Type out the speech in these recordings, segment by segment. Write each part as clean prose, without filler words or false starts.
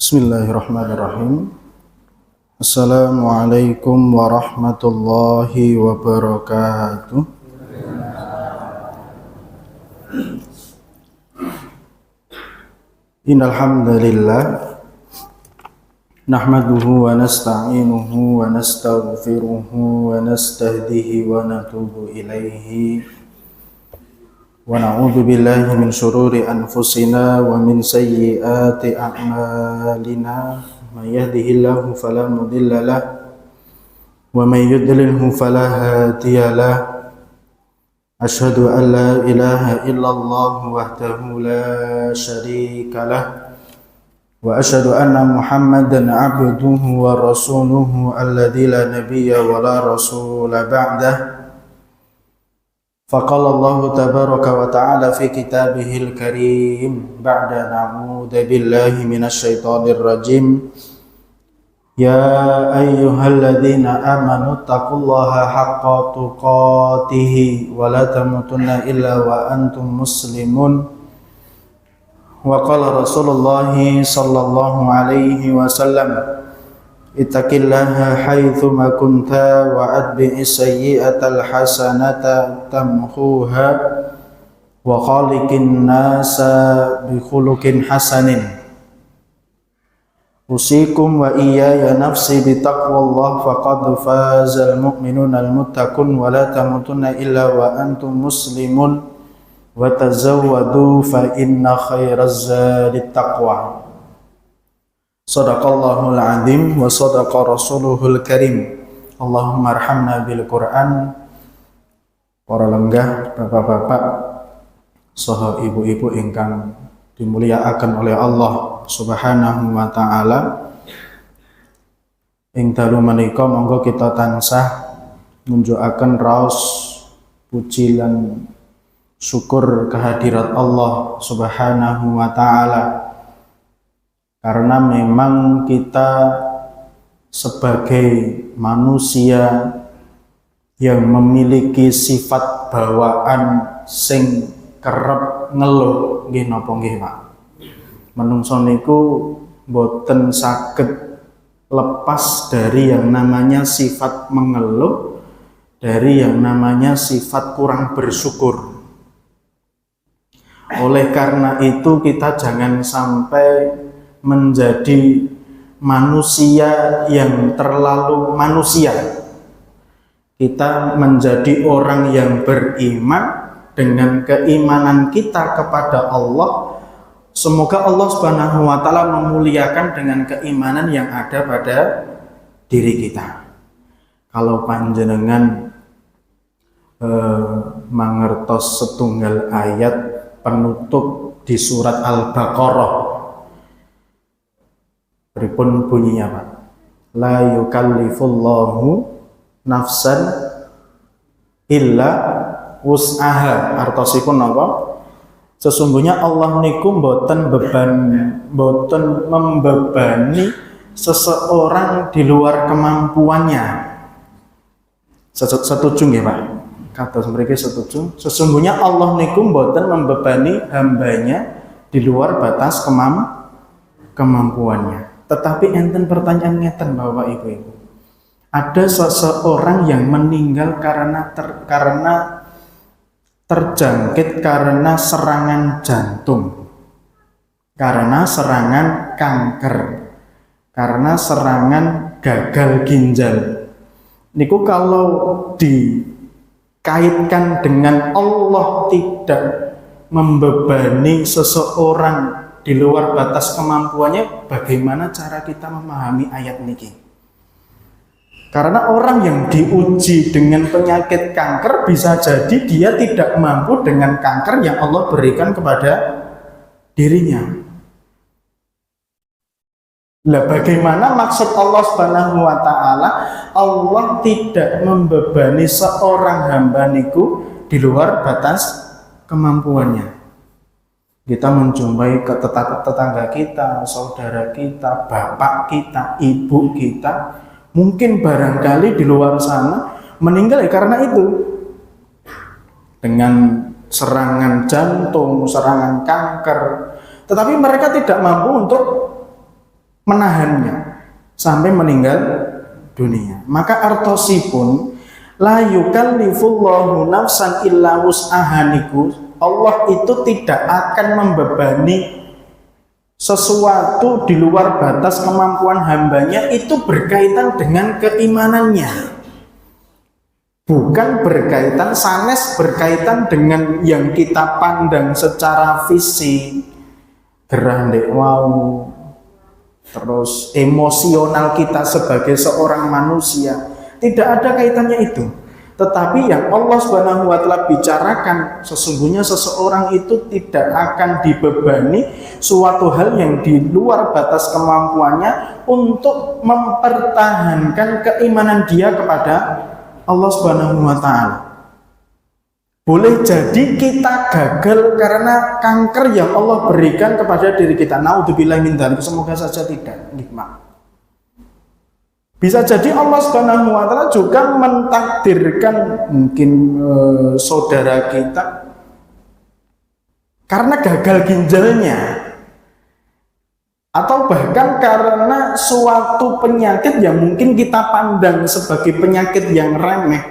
Bismillahirrahmanirrahim. Assalamualaikum warahmatullahi wabarakatuh. Innal hamdalillah nahmaduhu wa nasta'inuhu wa nastaghfiruhu wa nastahdihi wa natubu ilaihi. Wa na'udzu billahi min syururi anfusina wa min sayyiati a'malina. May yahdihillahu fala mudilla lahu wa may yudlilhu fala hadiya lahu. Asyhadu an la ilaha illallah wahdahu la syarika lahu wa asyhadu anna Muhammadan 'abduhu wa rasuluhu alladzi la nabiyya wa la rasula ba'dahu. Faqala Allah tabaraka wa ta'ala fi kitabihil karim ba'da na'udzu billahi minasy syaithanir rajim. Ya ayyuhalladzina amanu taqullaha haqqa tuqatih wa la tamutunna illa wa antum muslimun. Wa qala Rasulullah sallallahu alaihi wasallam, ittaqillaha haitsu ma kunta wa atbi'is sayyi'atal hasanata tamhuha wa khaliqin nasa bi khuluqin hasanin. Usikum wa iyaya nafsi bi taqwallah faqad fazal mu'minuna al muttaqun wa la tamutunna illa wa antum muslimun wa tazawwadu fa inna khairaz zadi taqwa. Sadaqallahul azim wa sadaqa rasuluhul karim. Allahumma arhamna bil Qur'an. Para lenggah, bapak-bapak, saha ibu-ibu ingkang dimulyakaken oleh Allah Subhanahu wa taala. Ing dalu menika monggo kita tansah nunjukaken raos puji lan syukur kehadirat Allah Subhanahu wa taala. Karena memang kita sebagai manusia yang memiliki sifat bawaan sing kerep ngeluh, nggih napa nggih Pak? Menungso niku boten saged lepas dari yang namanya sifat mengeluh, dari yang namanya sifat kurang bersyukur. Oleh karena itu kita jangan sampai menjadi manusia yang terlalu manusia. Kita menjadi orang yang beriman dengan keimanan kita kepada Allah. Semoga Allah Subhanahu wa taala memuliakan dengan keimanan yang ada pada diri kita. Kalau panjenengan mangertos setunggal ayat penutup di surat Al-Baqarah, pripun bunyinya Pak? La yukallifullahu nafsan illa wus'aha. Artosipun apa? Sesungguhnya Allah niku mboten membebani seseorang di luar kemampuannya. Setuju nggih Pak? Kados mriki setuju. Sesungguhnya Allah niku mboten membebani hambanya di luar batas kemampuannya. Tetapi enten pertanyaan ngeten Bapak Ibu. Ada seseorang yang meninggal karena terjangkit karena serangan jantung, karena serangan kanker, karena serangan gagal ginjal. Niku kalau dikaitkan dengan Allah tidak membebani seseorang di luar batas kemampuannya, bagaimana cara kita memahami ayat niki? Karena orang yang diuji dengan penyakit kanker bisa jadi dia tidak mampu dengan kanker yang Allah berikan kepada dirinya. Lah bagaimana maksud Allah Subhanahu wa taala? Allah tidak membebani seorang hamba niku di luar batas kemampuannya. Kita menjumpai ke tetangga kita, saudara kita, bapak kita, ibu kita, mungkin barangkali di luar sana meninggal karena itu, dengan serangan jantung, serangan kanker, tetapi mereka tidak mampu untuk menahannya sampai meninggal dunia. Maka artosipun la yukallifullahu nafsan illa wus'aha niku, Allah itu tidak akan membebani sesuatu di luar batas kemampuan hambanya, itu berkaitan dengan keimanannya, bukan berkaitan sanes, berkaitan dengan yang kita pandang secara fisik, gerah ndek wau, terus emosional kita sebagai seorang manusia. Tidak ada kaitannya itu. Tetapi yang Allah Subhanahu wa taala bicarakan, sesungguhnya seseorang itu tidak akan dibebani suatu hal yang di luar batas kemampuannya untuk mempertahankan keimanan dia kepada Allah Subhanahu wa taala. Boleh jadi kita gagal karena kanker yang Allah berikan kepada diri kita. Naudzubillah min dzalik, semoga saja tidak, nikmat. Bisa jadi Allah Subhanahu wa taala juga mentakdirkan mungkin saudara kita karena gagal ginjalnya, atau bahkan karena suatu penyakit yang mungkin kita pandang sebagai penyakit yang remeh,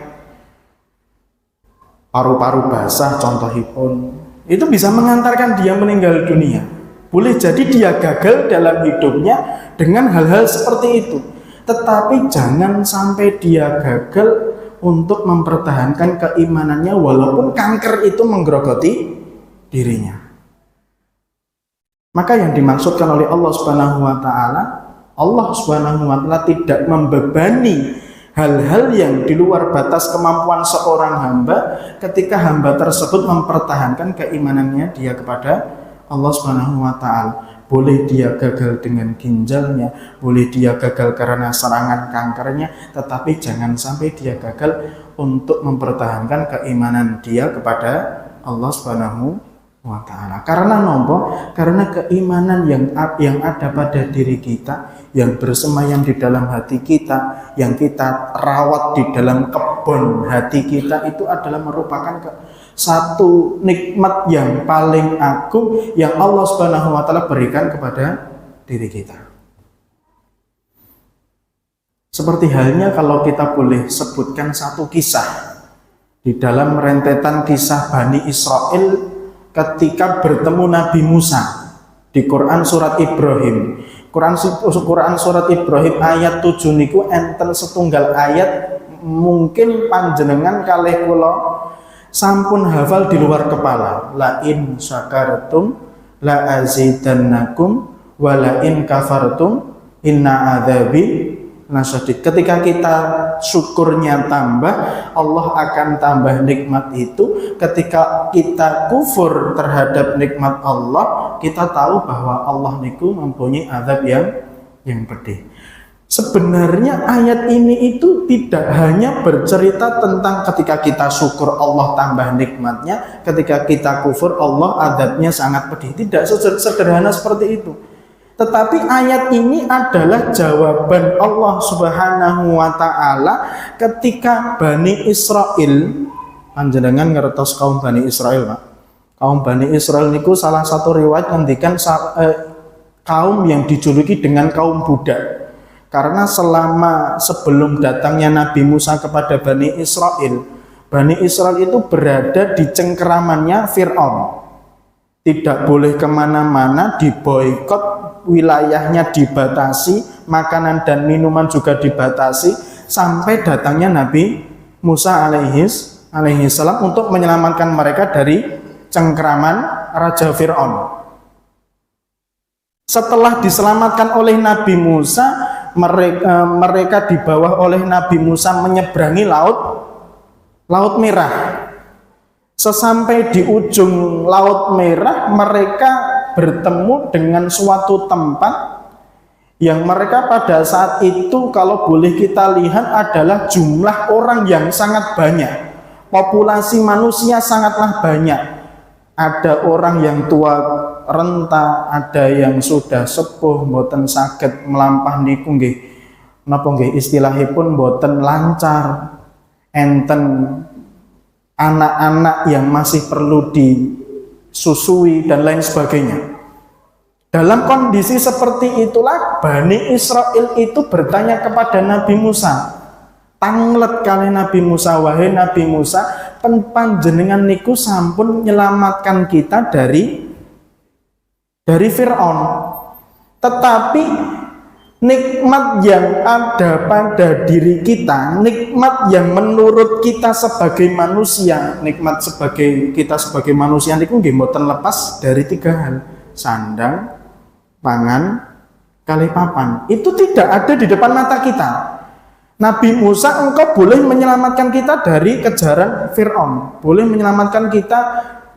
paru-paru basah contohipun, itu bisa mengantarkan dia meninggal dunia. Boleh jadi dia gagal dalam hidupnya dengan hal-hal seperti itu. Tetapi jangan sampai dia gagal untuk mempertahankan keimanannya walaupun kanker itu menggerogoti dirinya. Maka yang dimaksudkan oleh Allah Subhanahu wa taala, Allah Subhanahu wa taala tidak membebani hal-hal yang di luar batas kemampuan seorang hamba ketika hamba tersebut mempertahankan keimanannya dia kepada Allah Subhanahu wa taala. Boleh dia gagal dengan ginjalnya, boleh dia gagal karena serangan kankernya, tetapi jangan sampai dia gagal untuk mempertahankan keimanan dia kepada Allah Subhanahu wa taala. Karena nopo? Karena keimanan yang ada pada diri kita, yang bersemayam di dalam hati kita, yang kita rawat di dalam kebun hati kita, itu adalah merupakan satu nikmat yang paling agung yang Allah Subhanahu wa taala berikan kepada diri kita. Seperti halnya kalau kita boleh sebutkan satu kisah di dalam rentetan kisah Bani Israel ketika bertemu Nabi Musa di Quran surat Ibrahim. Quran surat Ibrahim ayat 7 niku enten setunggal ayat mungkin panjenengan kalih kula sampun hafal di luar kepala. La in syakartum la azidannakum wa la in kafartum inna adzabi lasyadid. Ketika kita syukurnya tambah, Allah akan tambah nikmat itu. Ketika kita kufur terhadap nikmat Allah, kita tahu bahwa Allah niku mempunyai azab yang pedih. Sebenarnya ayat ini itu tidak hanya bercerita tentang ketika kita syukur Allah tambah nikmatnya, ketika kita kufur Allah azabnya sangat pedih. Tidak sederhana seperti itu. Tetapi ayat ini adalah jawaban Allah Subhanahu wa taala ketika Bani Israel, panjenengan ngertos kaum Bani Israel, Pak. Kaum Bani Israel niku salah satu riwayat ngendikan kaum yang dijuluki dengan kaum budak. Karena sebelum datangnya Nabi Musa kepada Bani Israel itu berada di cengkeramannya Fir'aun. Tidak boleh kemana-mana, diboikot, wilayahnya dibatasi, makanan dan minuman juga dibatasi, sampai datangnya Nabi Musa alaihi salam untuk menyelamatkan mereka dari cengkeraman Raja Fir'aun. Setelah diselamatkan oleh Nabi Musa, mereka di bawah oleh Nabi Musa menyeberangi Laut Merah. Sesampai di ujung Laut Merah, mereka bertemu dengan suatu tempat yang mereka pada saat itu kalau boleh kita lihat adalah jumlah orang yang sangat banyak. Populasi manusia sangatlah banyak. Ada orang yang tua renta, ada yang sudah sepuh mboten saged melampah niku nggih napa nggih istilahipun mboten lancar, enten anak-anak yang masih perlu disusui dan lain sebagainya. Dalam kondisi seperti itulah Bani Israel itu bertanya kepada Nabi Musa. Tanglet kali Nabi Musa, wahai Nabi Musa, panjenengan niku sampun menyelamatkan kita dari Fir'aun. Tetapi nikmat yang ada pada diri kita, nikmat yang menurut kita sebagai manusia, nikmat kita sebagai manusia niku nggih mboten lepas dari 3 hal. Sandang, pangan, kali papan. Itu tidak ada di depan mata kita. Nabi Musa, engkau boleh menyelamatkan kita dari kejaran Fir'aun, boleh menyelamatkan kita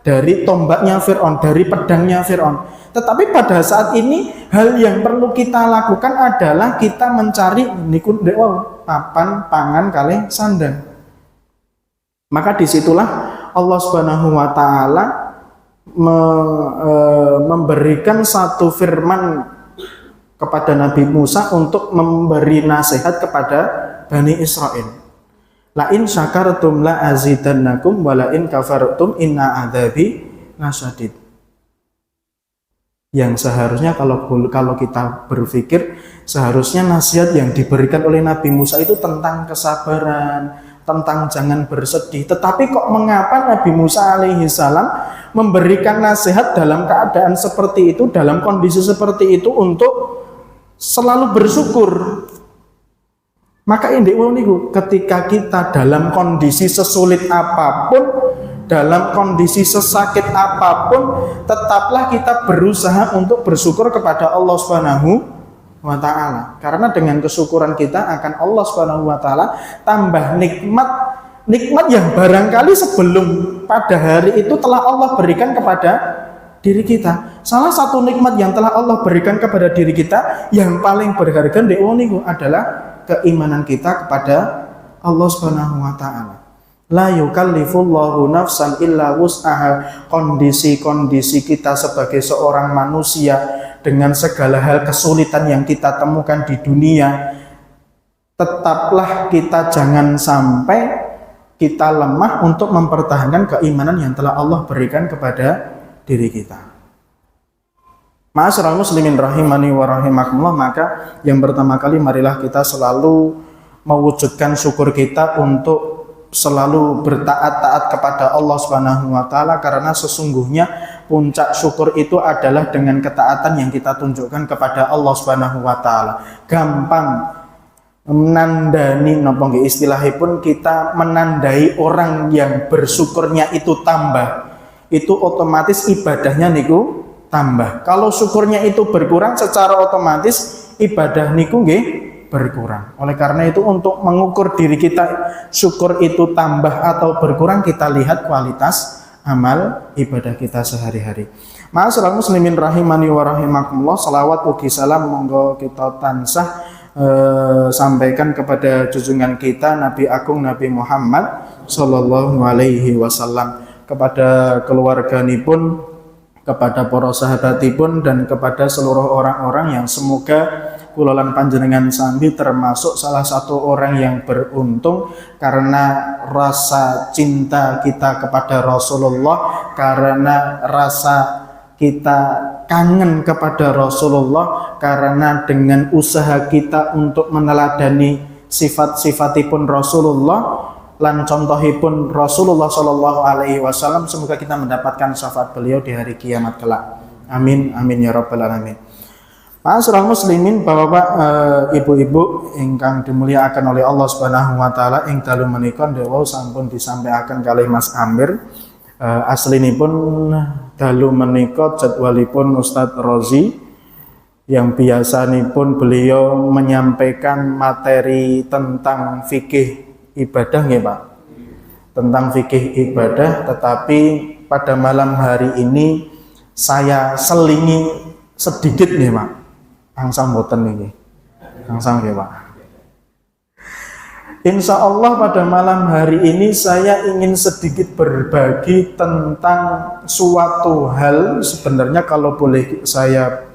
dari tombaknya Fir'aun, dari pedangnya Fir'aun. Tetapi pada saat ini hal yang perlu kita lakukan adalah kita mencari niku papan, pangan, kali sandang. Maka disitulah Allah Subhanahu wa Ta'ala memberikan satu firman kepada Nabi Musa untuk memberi nasihat kepada Bani Israel. La in syakartum la azidannakum wa la in kafartum inna adzabi lasyadid. Yang seharusnya kalau kita berpikir, seharusnya nasihat yang diberikan oleh Nabi Musa itu tentang kesabaran, tentang jangan bersedih. Tetapi kok mengapa Nabi Musa alaihi salam memberikan nasihat dalam keadaan seperti itu, dalam kondisi seperti itu untuk selalu bersyukur? Maka ketika kita dalam kondisi sesulit apapun, dalam kondisi sesakit apapun, tetaplah kita berusaha untuk bersyukur kepada Allah Subhanahu wa Ta'ala. Karena dengan kesyukuran kita akan Allah Subhanahu wa Ta'ala tambah nikmat yang barangkali sebelum pada hari itu telah Allah berikan kepada diri kita. Salah satu nikmat yang telah Allah berikan kepada diri kita yang paling berharga adalah keimanan kita kepada Allah Subhanahu wa Ta'ala. La yukallifullahu nafsan illa wus'aha. Kondisi-kondisi kita sebagai seorang manusia dengan segala hal kesulitan yang kita temukan di dunia, tetaplah kita jangan sampai kita lemah untuk mempertahankan keimanan yang telah Allah berikan kepada diri kita. Ma'asyiral muslimin rahimani wa rahimakumullah, maka yang pertama kali marilah kita selalu mewujudkan syukur kita untuk selalu bertaat kepada Allah Subhanahu wa Ta'ala, karena sesungguhnya puncak syukur itu adalah dengan ketaatan yang kita tunjukkan kepada Allah Subhanahu wa Ta'ala. Gampang menandani napa nggih istilahipun, kita menandai orang yang bersyukurnya itu tambah, itu otomatis ibadahnya niku tambah. Kalau syukurnya itu berkurang, secara otomatis ibadah niku nggih berkurang. Oleh karena itu, untuk mengukur diri kita syukur itu tambah atau berkurang, kita lihat kualitas amal ibadah kita sehari-hari. Ma'asyiral muslimin rahimani wa rahimakumullah, salawat ugi salam monggo kita tansah sampaikan kepada junjungan kita Nabi Agung Nabi Muhammad sallallahu alaihi wasallam, kepada keluarganipun, kepada para sahabatipun, dan kepada seluruh orang-orang yang semoga kula lan panjenengan sami termasuk salah satu orang yang beruntung karena rasa cinta kita kepada Rasulullah, karena rasa kita kangen kepada Rasulullah, karena dengan usaha kita untuk meneladani sifat-sifatipun Rasulullah lan contohipun Rasulullah Shallallahu Alaihi Wasallam, semoga kita mendapatkan syafaat beliau di hari kiamat kelak. Amin amin ya rabbal alamin. Ma'asyiral muslimin, bapak-bapak, ibu-ibu ingkang dimuliakan oleh Allah Subhanahu wa Ta'ala, ing dalu menika dewa sampun disampaikan kalih Mas Amir. Aslinipun dalu menika jadwalipun Ustadz Rozi, yang biasanipun beliau menyampaikan materi tentang fikih ibadah nggih Pak, tentang fikih ibadah, tetapi pada malam hari ini saya selingi sedikit nih Pak, angsang boten niki, angsang nggih Pak. Insya Allah pada malam hari ini saya ingin sedikit berbagi tentang suatu hal. Sebenarnya kalau boleh saya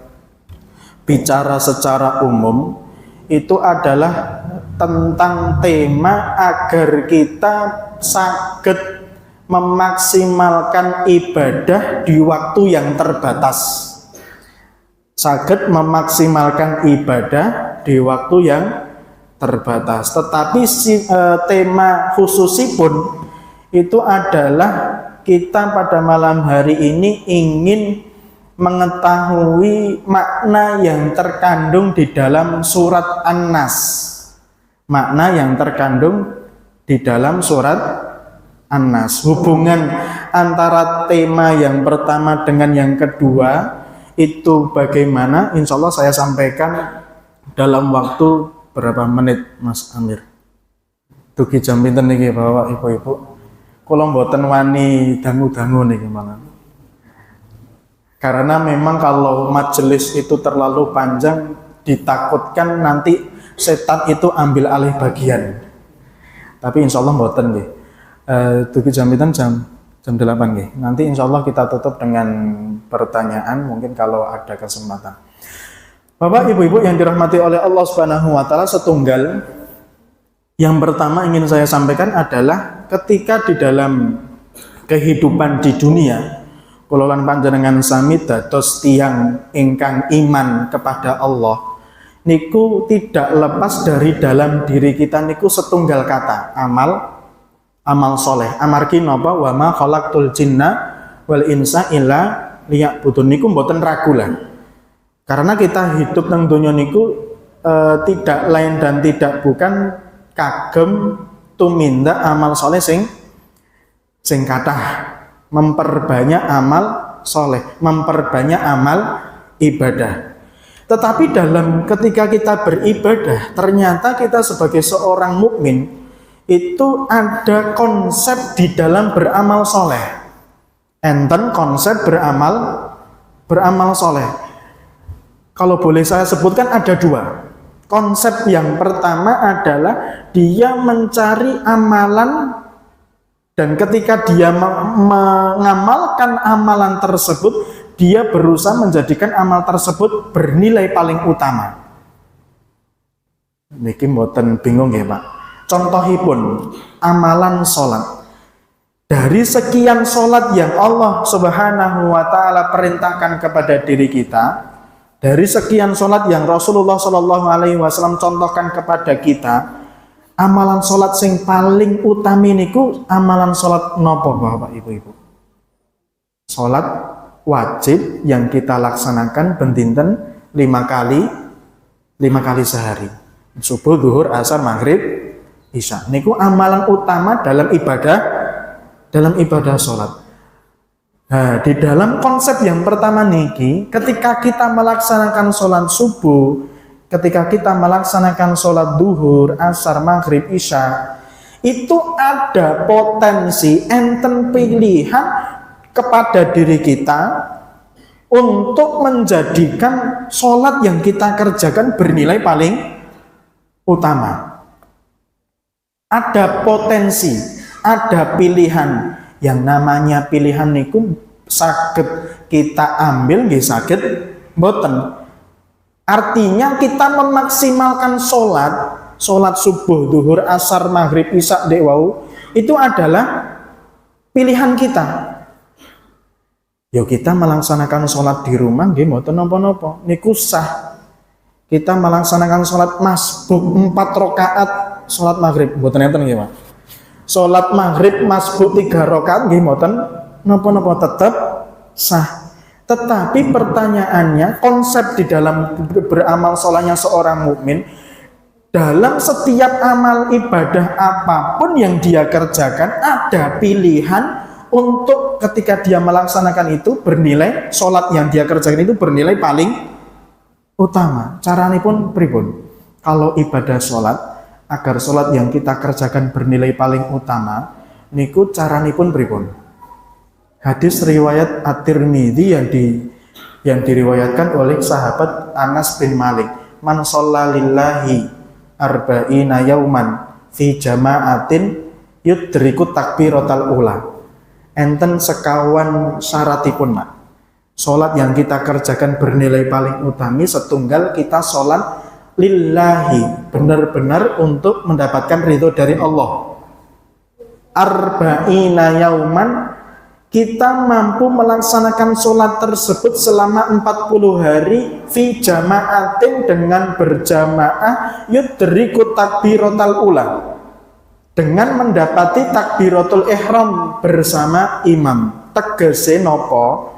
bicara secara umum, itu adalah tentang tema agar kita sakit memaksimalkan ibadah di waktu yang terbatas. saged memaksimalkan ibadah di waktu yang terbatas. Tetapi tema khususipun itu adalah kita pada malam hari ini ingin mengetahui makna yang terkandung di dalam surat An-Nas. Makna yang terkandung di dalam surat An-Nas. Hubungan antara tema yang pertama dengan yang kedua itu bagaimana? Insya Allah saya sampaikan dalam waktu berapa menit, Mas Amir? Dugi jam pinten niki Bapak Ibu-ibu? Kula mboten wani dangu-dangu niki malah. Karena memang kalau majelis itu terlalu panjang ditakutkan nanti setan itu ambil alih bagian. Tapi insya Allah mboten nggih. Dugi jam pinten jam 8 nggih. Nanti insya Allah kita tutup dengan pertanyaan mungkin kalau ada kesempatan. Bapak Ibu-ibu yang dirahmati oleh Allah Subhanahu wa taala, setunggal yang pertama ingin saya sampaikan adalah ketika di dalam kehidupan di dunia kula lan panjenengan sami dados tiyang ingkang iman kepada Allah niku tidak lepas dari dalam diri kita niku setunggal kata amal soleh. Amargi napa wa ma khalaqtul jinna wal insa illa liya'budun niku mboten ragu lah. Karena kita hidup nang donya niku tidak lain dan tidak bukan kagem tumindak amal soleh sing kathah, memperbanyak amal soleh, memperbanyak amal ibadah. Tetapi dalam ketika kita beribadah, ternyata kita sebagai seorang mukmin itu ada konsep di dalam beramal soleh. Enten konsep beramal soleh. Kalau boleh saya sebutkan ada dua. Konsep yang pertama adalah dia mencari amalan dan ketika dia mengamalkan amalan tersebut, dia berusaha menjadikan amal tersebut bernilai paling utama. Niki mboten bingung ya Pak. Contohipun amalan sholat. Dari sekian sholat yang Allah Subhanahu wa taala perintahkan kepada diri kita, dari sekian sholat yang Rasulullah Shallallahu Alaihi Wasallam contohkan kepada kita, amalan sholat sing paling utami niku amalan sholat nopo Bapak Ibu-ibu? Sholat wajib yang kita laksanakan bendinten 5 kali sehari. Subuh, zuhur, asar, maghrib, isya. Niku amalan utama dalam ibadah sholat. Nah, di dalam konsep yang pertama niki, ketika kita melaksanakan sholat subuh, ketika kita melaksanakan sholat duhur, asar, maghrib, isya, itu ada potensi enten pilihan kepada diri kita untuk menjadikan sholat yang kita kerjakan bernilai paling utama. Ada potensi, ada pilihan. Yang namanya pilihan niku saged kita ambil nggih saged mboten. Artinya kita memaksimalkan sholat subuh, duhur, asar, maghrib, isya wau itu adalah pilihan kita. Yo kita melaksanakan sholat di rumah nggih mboten napa-napa. Niku sah. Kita melaksanakan sholat masbuk 4 rakaat sholat maghrib mboten enten nggih Pak. Sholat maghrib masbuk 3 rakaat nggih mboten napa-napa tetap sah. Tetapi pertanyaannya, konsep di dalam beramal sholatnya seorang mukmin, dalam setiap amal ibadah apapun yang dia kerjakan ada pilihan untuk ketika dia melaksanakan itu bernilai, sholat yang dia kerjakan itu bernilai paling utama. Caranya pun pripun? Kalau ibadah sholat, agar sholat yang kita kerjakan bernilai paling utama, niku caranipun pripun? Hadis riwayat At-Tirmidzi yang diriwayatkan oleh sahabat Anas bin Malik. Man shalla lillahi arba'ina yauman fi jama'atin yudriku takbiratal ula. Enten sekawan syaratipun Mak. Sholat yang kita kerjakan bernilai paling utami setunggal kita sholat lillahi, benar-benar untuk mendapatkan ridho dari Allah. Arba'ina yauman, kita mampu melaksanakan sholat tersebut selama 40 hari fi jama'atin dengan berjamaah yudriku takbiratul ula, dengan mendapati takbiratul ihram bersama imam. Tegese nopo?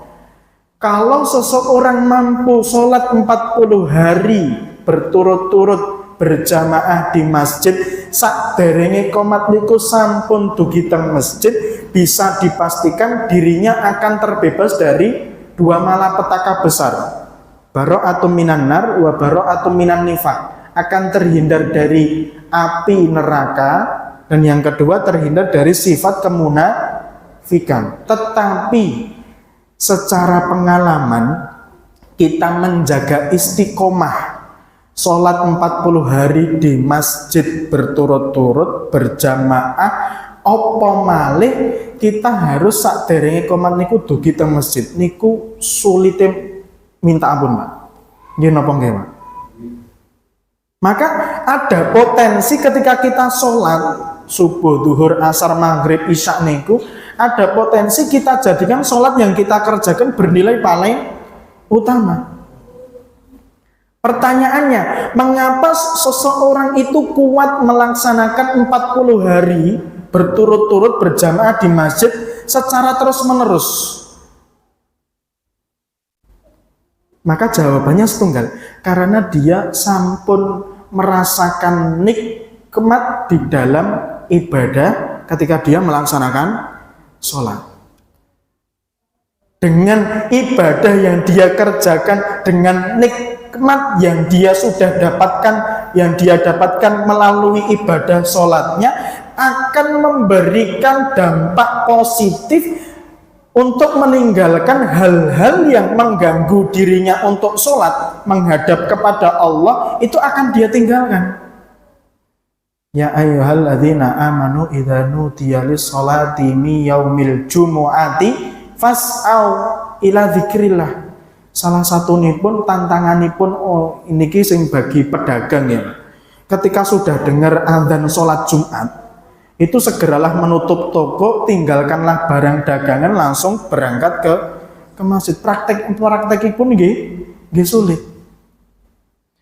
Kalau seseorang mampu sholat 40 hari berturut-turut berjamaah di masjid, sakderenge qomat niku sampun dugi teng masjid, bisa dipastikan dirinya akan terbebas dari dua malapetaka besar, bara'atun minan nar wa bara'atun minan nifaq, akan terhindar dari api neraka, dan yang kedua terhindar dari sifat kemunafikan. Tetapi secara pengalaman kita menjaga istiqomah sholat 40 hari di masjid berturut-turut berjamaah, opo malih kita harus sakderenge qomat niku dugi teng masjid niku sulite minta ampun, Pak. Nggih napa nggih, Pak? Maka ada potensi ketika kita sholat subuh, duhur, asar, maghrib, isya niku, ada potensi kita jadikan sholat yang kita kerjakan bernilai paling utama. Pertanyaannya, mengapa seseorang itu kuat melaksanakan 40 hari berturut-turut berjamaah di masjid secara terus-menerus? Maka jawabannya setunggal, karena dia sampun merasakan nikmat di dalam ibadah ketika dia melaksanakan sholat. Dengan ibadah yang dia kerjakan, dengan nikmat yang dia sudah dapatkan, yang dia dapatkan melalui ibadah sholatnya, akan memberikan dampak positif untuk meninggalkan hal-hal yang mengganggu dirinya untuk sholat, menghadap kepada Allah, itu akan dia tinggalkan. Ya ayyuhalladzina amanu idza nudiya lis-sholati mi yaumil jumu'ati fas'au ila dzikrillah. Salah satu pun tantanganipun ini sing bagi pedagang ya. Ketika sudah dengar azan sholat Jumat, itu segeralah menutup toko, tinggalkanlah barang dagangan, langsung berangkat ke masjid. Praktek pun nggih sulit.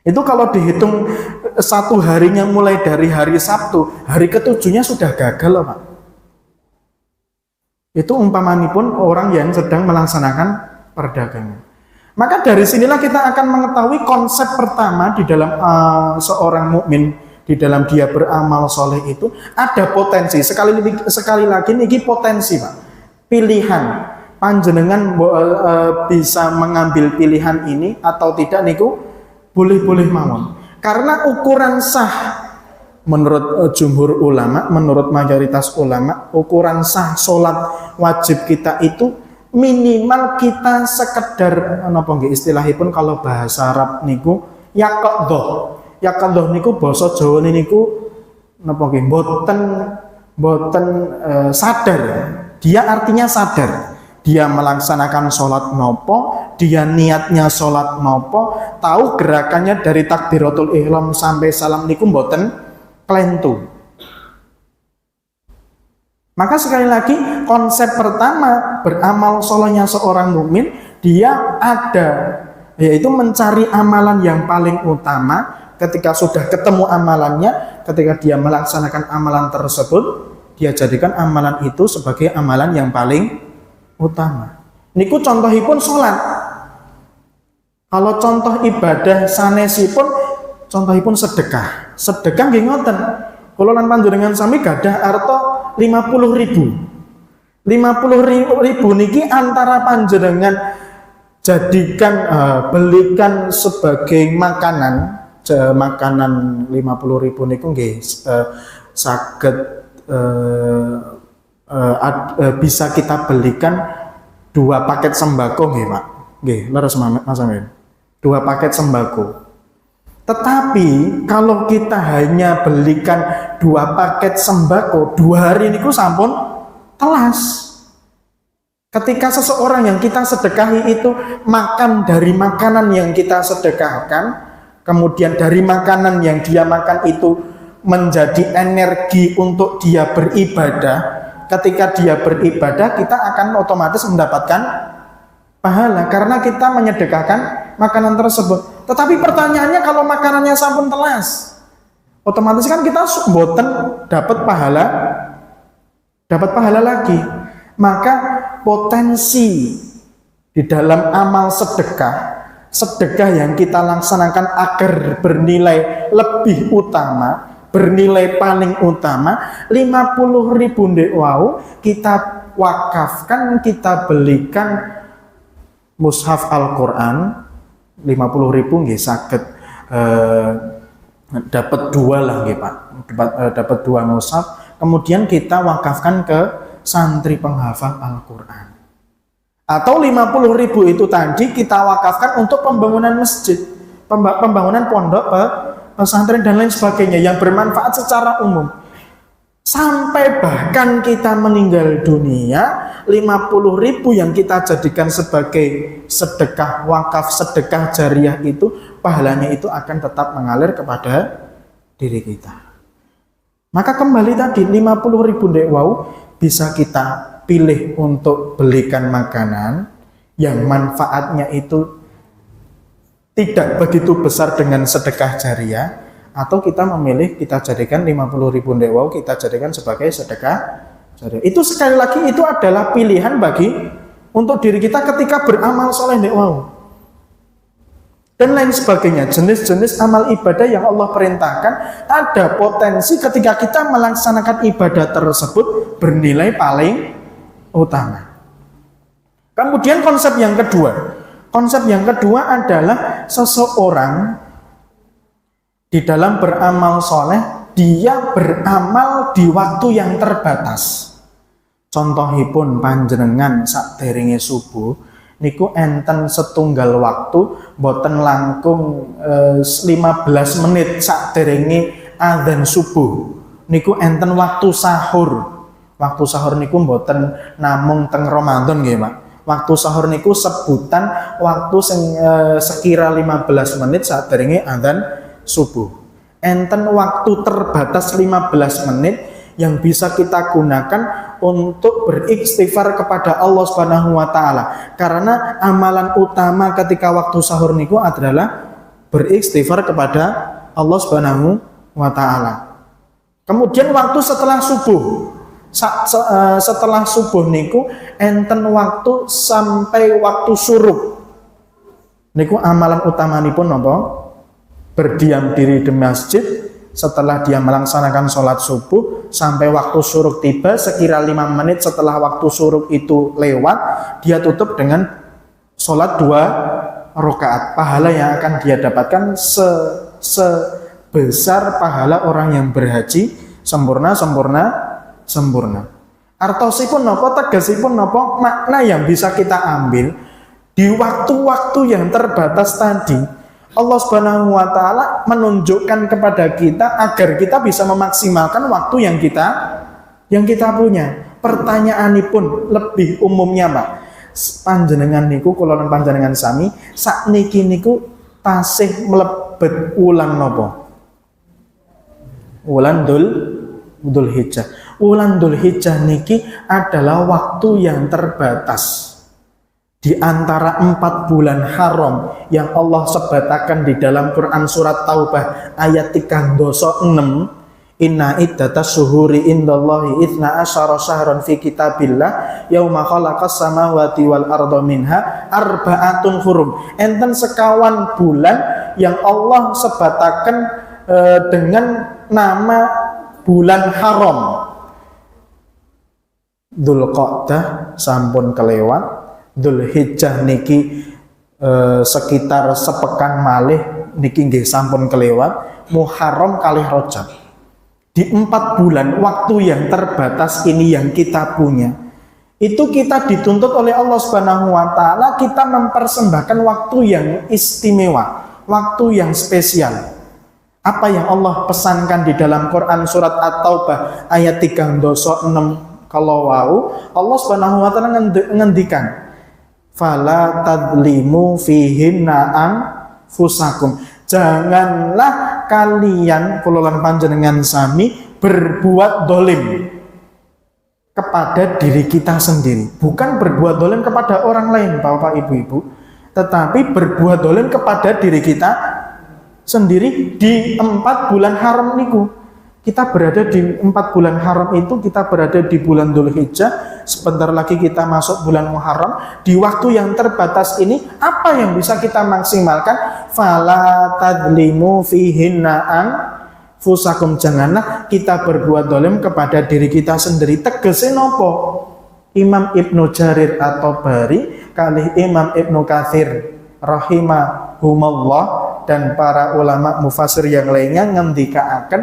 Itu kalau dihitung satu harinya mulai dari hari Sabtu, hari ketujuhnya sudah gagal loh, Pak. Itu umpamanipun orang yang sedang melaksanakan perdagangan. Maka dari sinilah kita akan mengetahui konsep pertama di dalam seorang mukmin, di dalam dia beramal soleh itu ada potensi. Sekali lagi ini potensi, Pak. Pilihan panjenengan bisa mengambil pilihan ini atau tidak niku boleh-boleh mawon. Karena ukuran sah menurut jumhur ulama, menurut mayoritas ulama, ukuran sah sholat wajib kita itu minimal kita sekedar napa nggih istilahipun kalau bahasa Arab niku yaqadhah. Yaqadhah niku basa Jawa niku napa nggih boten sadar. Dia artinya sadar. Dia melaksanakan sholat nopo, dia niatnya sholat nopo, tahu gerakannya dari takbiratul ihram sampai salam niku boten klentu. Maka sekali lagi konsep pertama beramal solehnya seorang mukmin, dia ada yaitu mencari amalan yang paling utama. Ketika sudah ketemu amalannya, ketika dia melaksanakan amalan tersebut, dia jadikan amalan itu sebagai amalan yang paling utama. Niku contohipun sholat. Kalau contoh ibadah sanesipun, contohipun sedekah. Sedekah nggih ngoten. Kula lan panjenengan sami gadah arta 50.000. 50.000 niki antara panjenengan jadikan belikan sebagai makanan 50.000 niku nggih saged bisa kita belikan 2 paket sembako nggih, Pak. Nggih, leres Mas Amin. 2 paket sembako. Tetapi kalau kita hanya belikan 2 paket sembako 2 hari niku sampun telas. Ketika seseorang yang kita sedekahi itu makan dari makanan yang kita sedekahkan, kemudian dari makanan yang dia makan itu menjadi energi untuk dia beribadah, ketika dia beribadah kita akan otomatis mendapatkan pahala karena kita menyedekahkan makanan tersebut. Tetapi pertanyaannya kalau makanannya sampun telas, otomatis kan kita boten dapat pahala lagi. Maka potensi di dalam amal sedekah yang kita laksanakan agar bernilai lebih utama, bernilai paling utama, 50.000 ndek wau kita wakafkan, kita belikan mushaf Al-Qur'an 50.000 nggih saged dapat 2 lah nggih Pak. Dapat 2 mushaf, kemudian kita wakafkan ke santri penghafal Al-Qur'an. Atau 50.000 itu tadi kita wakafkan untuk pembangunan masjid, pembangunan pondok, pesantren dan lain sebagainya yang bermanfaat secara umum. Sampai bahkan kita meninggal dunia, 50.000 yang kita jadikan sebagai sedekah wakaf, sedekah jariah itu, pahalanya itu akan tetap mengalir kepada diri kita. Maka kembali tadi 50.000 ndek wau bisa kita pilih untuk belikan makanan yang manfaatnya itu tidak begitu besar dengan sedekah jariah, atau kita memilih kita jadikan 50.000 ndek wau kita jadikan sebagai sedekah jariah. Itu sekali lagi itu adalah pilihan bagi untuk diri kita ketika beramal soleh ndek wau. Dan lain sebagainya, jenis-jenis amal ibadah yang Allah perintahkan, ada potensi ketika kita melaksanakan ibadah tersebut bernilai paling utama. Kemudian konsep yang kedua adalah seseorang di dalam beramal soleh, dia beramal di waktu yang terbatas. Contohipun panjenengan sakderenge subuh niku enten setunggal waktu boten langkung 15 menit sakderenge adzan subuh niku enten waktu sahur. Waktu sahur niku boten namung teng Ramadan nggih Pak. Waktu sahur niku sebutan waktu sekira 15 menit sakderenge adzan subuh. Enten waktu terbatas 15 menit yang bisa kita gunakan untuk beristighfar kepada Allah Subhanahu wa taala. Karena amalan utama ketika waktu sahur niku adalah beristighfar kepada Allah Subhanahu wa taala. Kemudian waktu setelah subuh niku enten waktu sampai waktu syuruk. Niku amalan utamanipun napa? Berdiam diri di masjid setelah dia melaksanakan sholat subuh sampai waktu syuruk tiba, sekira 5 menit setelah waktu syuruk itu lewat, dia tutup dengan sholat 2 rakaat. Pahala yang akan dia dapatkan sebesar pahala orang yang berhaji sempurna. Artosipun napa, tegasipun napa, makna yang bisa kita ambil di waktu-waktu yang terbatas tadi. Allah Subhanahu wa taala menunjukkan kepada kita agar kita bisa memaksimalkan waktu yang kita punya. Pertanyaanipun lebih umumnya, Pak. Panjenengan niku kula lan panjenengan sami sakniki niku tasih mlebet wulan napa? Wulan Dzulhijjah. Wulan Dzulhijjah niki adalah waktu yang terbatas di antara 4 bulan haram yang Allah sebatakan di dalam Quran surat Taubah ayat 36, inna iddatas syuhuri indallahi itsna asyara syahran fi kitabillah yauma khalaqas samawati wal arda minha arba'atun hurum. Enten sekawan bulan yang Allah sebatakan dengan nama bulan haram. Dzulqa'dah sampun kelewat, Dzulhijjah niki sekitar sepekan malih niki nggih sampun kelewat, Muharram kalih Rajab. Di 4 bulan waktu yang terbatas ini yang kita punya, itu kita dituntut oleh Allah Subhanahu wa taala kita mempersembahkan waktu yang istimewa, waktu yang spesial. Apa yang Allah pesankan di dalam Quran surat At-Taubah ayat 36 kalau wau Allah Subhanahu wa taala ngendikan fala tadlimu fihinna anfusakum. Janganlah kalian kula lan panjenengan sami berbuat dolim. kepada diri kita sendiri. Bukan berbuat dolim kepada orang lain, Bapak Ibu-Ibu, tetapi berbuat dolim kepada diri kita sendiri di 4 bulan haram niku. Kita berada di 4 bulan haram itu, kita berada di bulan Dzulhijjah, sebentar lagi kita masuk bulan Muharram. Di waktu yang terbatas ini, apa yang bisa kita maksimalkan? Fala tadlimu fihinna anfusakum, janganlah kita berbuat dolim kepada diri kita sendiri. Tegese nopo? Imam Ibnu Jarir At-Tabari kali Imam Ibnu Katsir rahimahumullah dan para ulama mufassir yang lainnya ngendikaaken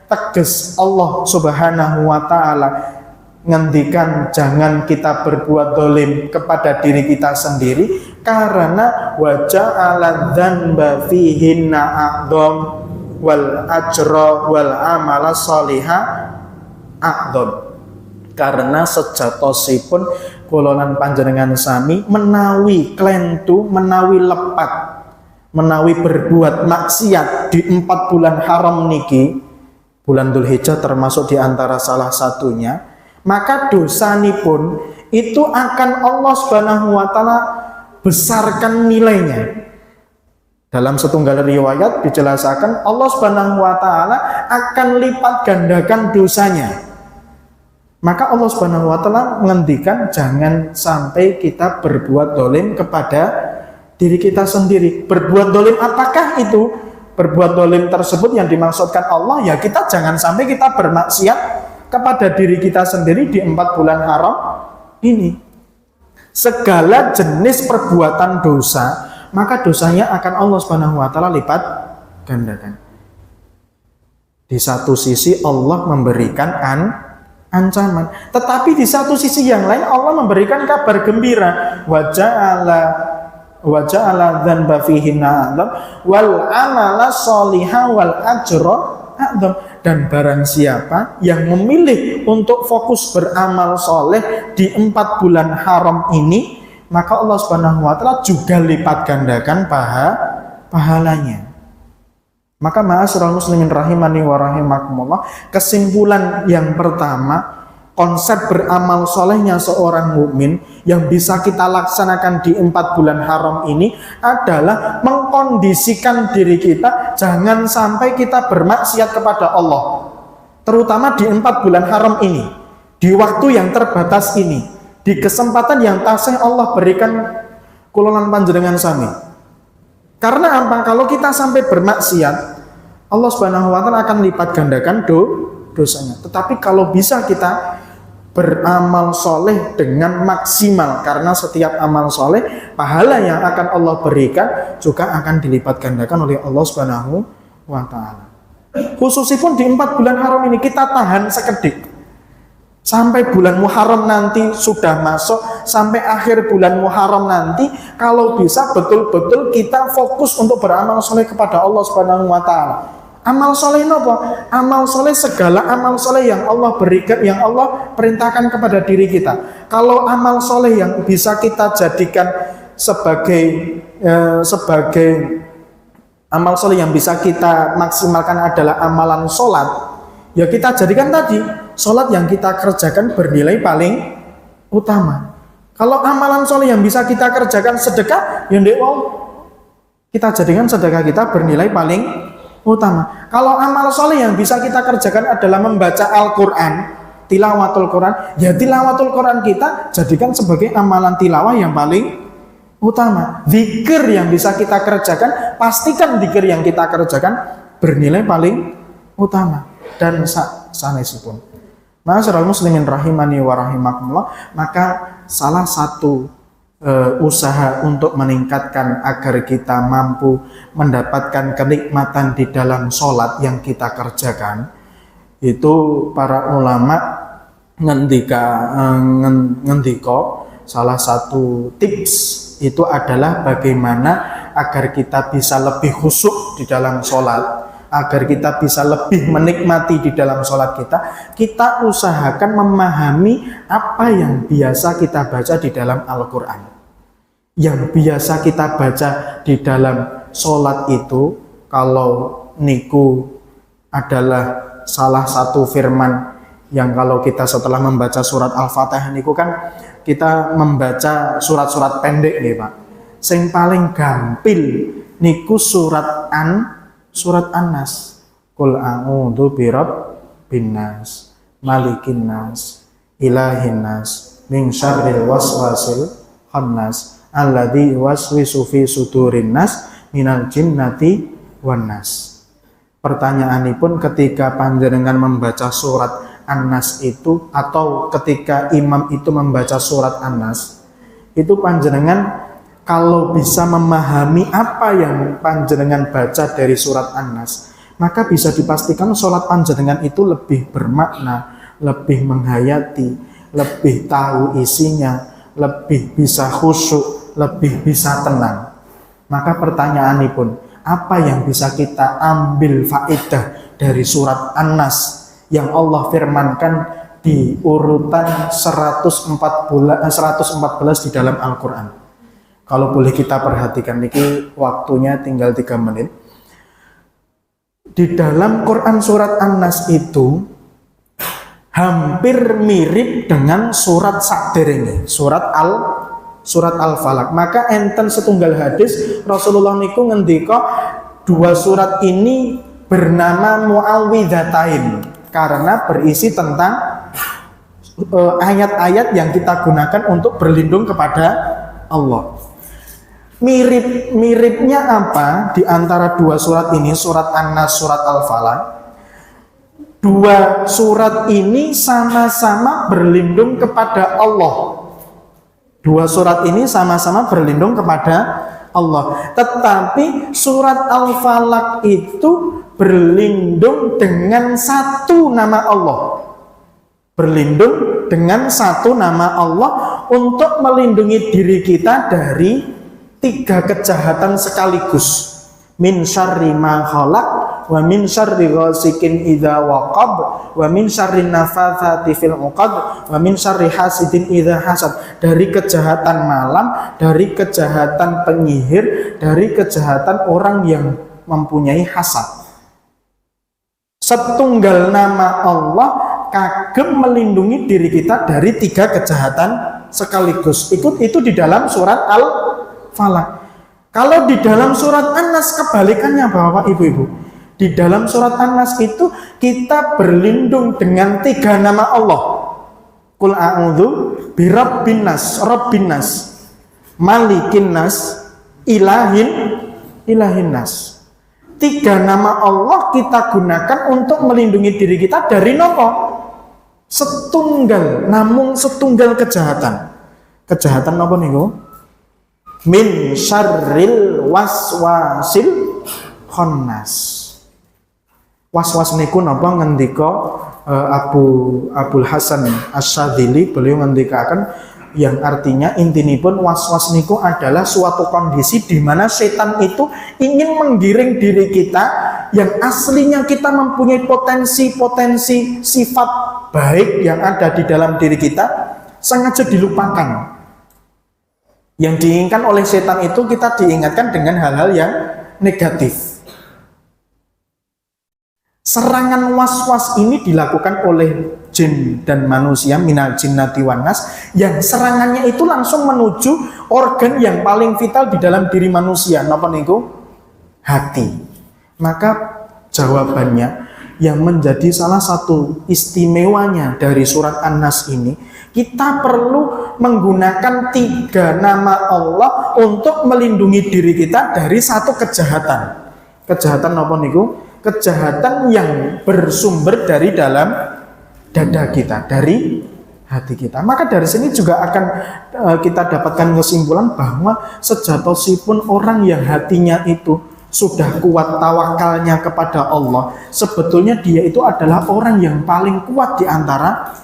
teges Allah Subhanahu wa taala ngendikan jangan kita berbuat dolim kepada diri kita sendiri karena waja'ala dzanba fihinna a'dham wal ajra wal amala sholihah a'dham. Karena sejatosipun kula lan panjenengan sami menawi klentu, menawi lepat, menawi berbuat maksiat di 4 bulan haram niki, bulan Dzulhijjah termasuk di antara salah satunya, maka dosanipun itu akan Allah Subhanahu wa taala besarkan nilainya. Dalam setunggal riwayat dijelaskan Allah Subhanahu wa taala akan lipat gandakan dosanya. Maka Allah Subhanahu wa taala mengendikan jangan sampai kita berbuat dolim kepada diri kita sendiri. Berbuat dolim apakah itu? Berbuat dolim tersebut yang dimaksudkan Allah, ya kita jangan sampai kita bermaksiat kepada diri kita sendiri di 4 bulan haram ini. Segala jenis perbuatan dosa, maka dosanya akan Allah Subhanahu wa taala lipat gandakan. Di satu sisi Allah memberikan ancaman, tetapi di satu sisi yang lain Allah memberikan kabar gembira. Waja'ala dzanba fihinna a'dham wal amala sholihah wal ajra a'dham. Dan barang siapa yang memilih untuk fokus beramal soleh di 4 bulan haram ini, maka Allah Subhanahu wa taala juga lipat gandakan pahalanya. Maka ma'asyiral muslimin rahimani wa rahimakumullah, kesimpulan yang pertama, konsep beramal solehnya seorang mukmin yang bisa kita laksanakan di 4 bulan haram ini adalah mengkondisikan diri kita jangan sampai kita bermaksiat kepada Allah, terutama di 4 bulan haram ini, di waktu yang terbatas ini, di kesempatan yang tasih Allah berikan kula lan panjenengan sami. Karena apa? Kalau kita sampai bermaksiat, Allah Subhanahu wa taala akan lipat gandakan dosanya. Tetapi kalau bisa kita beramal soleh dengan maksimal, karena setiap amal soleh pahala yang akan Allah berikan juga akan dilipat gandakan oleh Allah Subhanahu wa taala. Khususipun di 4 bulan haram ini kita tahan sekedik sampai bulan Muharram nanti sudah masuk, sampai akhir bulan Muharram nanti kalau bisa betul-betul kita fokus untuk beramal soleh kepada Allah Subhanahu wa taala. Amal soleh apa? Amal soleh segala amal soleh yang Allah berikan, yang Allah perintahkan kepada diri kita. Kalau amal soleh yang bisa kita jadikan sebagai amal soleh yang bisa kita maksimalkan adalah amalan sholat, ya kita jadikan tadi sholat yang kita kerjakan bernilai paling utama. Kalau amalan soleh yang bisa kita kerjakan sedekah, ya kita jadikan sedekah kita bernilai paling utama. Kalau amal soleh yang bisa kita kerjakan adalah membaca Al-Quran, tilawatul Quran, ya tilawatul Quran kita jadikan sebagai amalan tilawah yang paling utama. Zikir yang bisa kita kerjakan, pastikan zikir yang kita kerjakan bernilai paling utama. Dan sanesipun, ma'asyiral muslimin rahimani wa rahimakumullah, maka salah satu usaha untuk meningkatkan agar kita mampu mendapatkan kenikmatan di dalam sholat yang kita kerjakan, itu para ulama ngendiko salah satu tips itu adalah bagaimana agar kita bisa lebih khusyuk di dalam sholat, agar kita bisa lebih menikmati di dalam sholat kita usahakan memahami apa yang biasa kita baca di dalam Al-Quran. Yang biasa kita baca di dalam sholat itu, kalau niku adalah salah satu firman Yang kalau kita setelah membaca surat Al-Fatihah niku kan kita membaca surat-surat pendek nih Pak. Sing paling gampil niku surat An-Nas. Qul a'udzu birabbin nas, malikin nas, ilahin nas, min syarril waswasil khannas, alladzi yuwaswisu fi sudurin nas minal jinnati wan nas. Pertanyaanipun ketika panjenengan membaca surat An-Nas itu atau ketika imam itu membaca surat An-Nas itu panjenengan kalau bisa memahami apa yang panjenengan baca dari surat An-Nas, maka bisa dipastikan sholat panjenengan itu lebih bermakna, lebih menghayati, lebih tahu isinya, lebih bisa khusyuk, lebih bisa tenang. Maka pertanyaan ini pun, apa yang bisa kita ambil faedah dari surat An-Nas yang Allah firmankan di urutan 114 di dalam Al-Quran? Kalau boleh kita perhatikan, niki waktunya tinggal 3 menit. Di dalam Quran surat An-Nas itu hampir mirip dengan surat sakderenge, surat Al-Falaq. Maka enten setunggal hadis Rasulullah niku ngendika 2 surat ini bernama Muawwidzatain karena berisi tentang ayat-ayat yang kita gunakan untuk berlindung kepada Allah. Miripnya apa di antara 2 surat ini, surat An-Nas, surat Al-Falaq? 2 surat ini sama-sama berlindung kepada Allah. 2 surat ini sama-sama berlindung kepada Allah. Tetapi surat Al-Falaq itu berlindung dengan 1 nama Allah. Berlindung dengan 1 nama Allah untuk melindungi diri kita dari 3 kejahatan sekaligus. Min syarri ma khalaq, wa min syarri ghasikin idza waqab, wa min syarri nafatsati fil 'uqad, wa min syarri hasidin idza hasad. Dari kejahatan malam, dari kejahatan penyihir, dari kejahatan orang yang mempunyai hasad. Setunggal nama Allah kagem melindungi diri kita dari 3 kejahatan sekaligus. Itu di dalam surat Al-Falaq. Kalau di dalam surat An-Nas kebalikannya Bapak Ibu-ibu. Di dalam surat An-Nas itu kita berlindung dengan 3 nama Allah. Qul a'udzu birabbin nas, rabbin nas, malikin nas, ilahin nas. 3 nama Allah kita gunakan untuk melindungi diri kita dari nopo? Namung setunggal kejahatan. Kejahatan nopo niku? Min syarril waswasil khannas. Was-was niku napa ngendika Abul Hasan Asy-Syadzili, beliau ngendikaken yang artinya intinipun was-was niku adalah suatu kondisi di mana setan itu ingin menggiring diri kita yang aslinya kita mempunyai potensi sifat baik yang ada di dalam diri kita sengaja dilupakan. Yang diinginkan oleh setan itu kita diingatkan dengan hal-hal yang negatif. Serangan was-was ini dilakukan oleh jin dan manusia, minal jinnati wan nas, yang serangannya itu langsung menuju organ yang paling vital di dalam diri manusia. Napa niku? Hati. Maka jawabannya yang menjadi salah satu istimewanya dari surat An-Nas ini, kita perlu menggunakan 3 nama Allah untuk melindungi diri kita dari 1 kejahatan. Kejahatan apa niku? Kejahatan yang bersumber dari dalam dada kita, dari hati kita. Maka dari sini juga akan kita dapatkan kesimpulan bahwa sejatosipun orang yang hatinya itu sudah kuat tawakalnya kepada Allah, sebetulnya dia itu adalah orang yang paling kuat di antara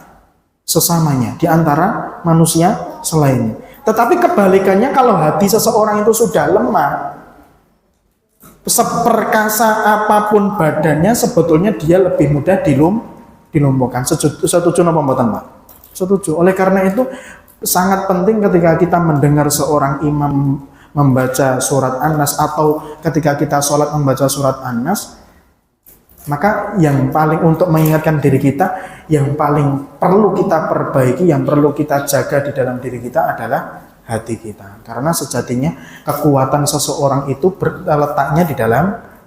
sesamanya, di antara manusia selainnya. Tetapi kebalikannya, kalau hati seseorang itu sudah lemah, seperkasa apapun badannya, sebetulnya dia lebih mudah dilumpuhkan. Setuju napa mboten, Pak? Setuju. Oleh karena itu sangat penting ketika kita mendengar seorang imam membaca surat An-Nas atau ketika kita sholat membaca surat An-Nas, Maka yang paling untuk mengingatkan diri kita, yang paling perlu kita perbaiki, yang perlu kita jaga di dalam diri kita adalah hati kita. Karena sejatinya kekuatan seseorang itu letaknya di dalam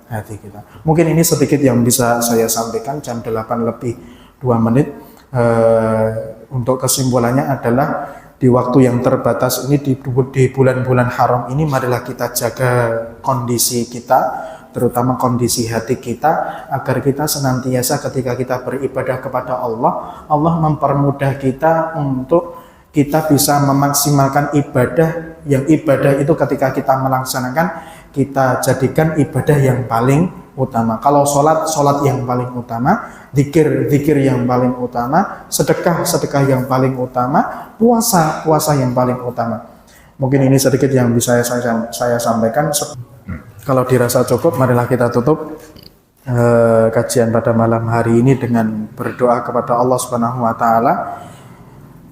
hati kita. Mungkin ini sedikit yang bisa saya sampaikan, jam 8 lebih 2 menit. Untuk kesimpulannya adalah di waktu yang terbatas ini, di bulan-bulan haram ini, marilah kita jaga kondisi kita, terutama kondisi hati kita, agar kita senantiasa ketika kita beribadah kepada Allah, Allah mempermudah kita untuk kita bisa memaksimalkan ibadah, yang ibadah itu ketika kita melaksanakan, kita jadikan ibadah yang paling utama. Kalau sholat yang paling utama, zikir yang paling utama, sedekah yang paling utama, puasa yang paling utama. Mungkin ini sedikit yang bisa saya sampaikan. Kalau dirasa cukup, marilah kita tutup kajian pada malam hari ini dengan berdoa kepada Allah Subhanahu wa taala.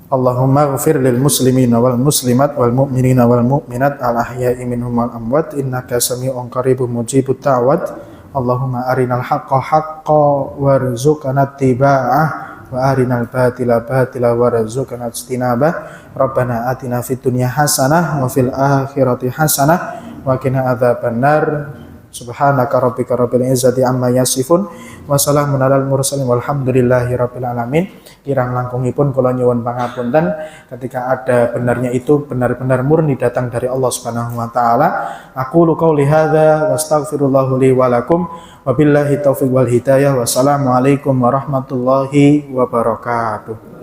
Allahumma ghfir lil muslimina wal muslimat wal mu'minina wal mu'minat al ahya'i minhum wal amwat innaka sami'un qaribun mujibut da'wat. Allahumma arinal haqqa haqqan warzuqna ittiba'ah wa arinal batila batila warzuqna ijtinabah. Rabbana atina fid dunya hasanah wa fil akhirati hasanah wa qina adzabannar. Subhanaka rabbika rabbil izzati amma yasifun wa salamun alal mursalin walhamdulillahi rabbil alamin. Kirang langkungipun kula nyuwun pangapunten ketika ada benarnya itu benar-benar murni datang dari Allah Subhanahu wa taala. Aqulu qouli hadza wastaghfirullahu li wa lakum wabillahi taufiq wal hidayah. Wassalamualaikum warahmatullahi wabarakatuh.